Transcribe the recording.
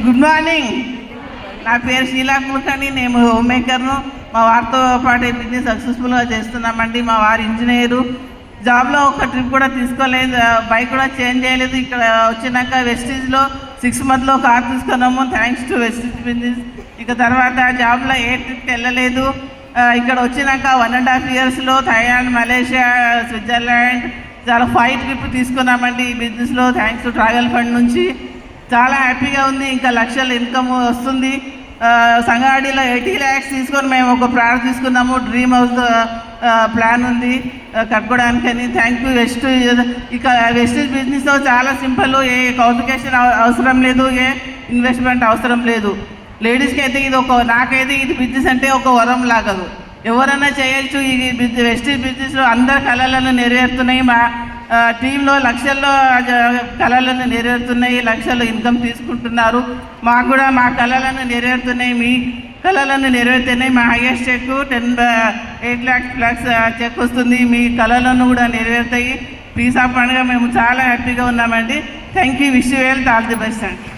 Good morning. నా పేరు షీలా కుల్కర్ణి. నేను హోమ్ మేకర్ను. మా వారితో పాటు బిజినెస్ సక్సెస్ఫుల్గా చేస్తున్నామండి. మా వారు ఇంజనీరు. జాబ్లో ఒక ట్రిప్ కూడా తీసుకోలేదు, బైక్ కూడా చేంజ్ చేయలేదు. ఇక్కడ వచ్చినాక వెస్టీజ్లో 6 monthsలో కార్ తీసుకున్నాము. Thanks to Vestige business. ఇక తర్వాత జాబ్లో ఏ ట్రిప్కి వెళ్ళలేదు. ఇక్కడ వచ్చినాక 1.5 yearsలో థాయిలాండ్, మలేషియా, స్విట్జర్లాండ్ చాలా 5 ట్రిప్ తీసుకున్నామండి ఈ బిజినెస్లో. థ్యాంక్స్ టు ట్రావెల్ ఫండ్ నుంచి. చాలా హ్యాపీగా ఉంది. ఇంకా లక్షల ఇన్కమ్ వస్తుంది. సంగాడిలో 80 lakhs తీసుకొని మేము ఒక ప్లాన్ తీసుకున్నాము. డ్రీమ్ హౌస్ ప్లాన్ ఉంది కట్టుకోవడానికని. Thank you Vestige. ఇక వెస్టీజ్ బిజినెస్లో చాలా సింపుల్. ఏ క్వాలిఫికేషన్ అవసరం లేదు, ఏ ఇన్వెస్ట్మెంట్ అవసరం లేదు. లేడీస్కి అయితే నాకైతే ఇది బిజినెస్ అంటే ఒక వరం లాగదు. ఎవరైనా చేయొచ్చు. ఈ వెస్టీజ్ బిజినెస్లో అందరి కళలను నెరవేరుతున్నాయి. మా టీంలో లక్షల్లో కళలను నెరవేరుతున్నాయి. లక్షలు ఇన్కమ్ తీసుకుంటున్నారు. మాకు కూడా మా కళలను నెరవేరుతున్నాయి. మీ కళలను నెరవేరుతున్నాయి. మా హైయెస్ట్ చెక్ 8 lakhs చెక్ వస్తుంది. మీ కళలను కూడా నెరవేరుతాయి. పీస్ ఆఫ్ పండుగ మేము చాలా హ్యాపీగా ఉన్నామండి. Thank you. Wish you well. All the best అండి.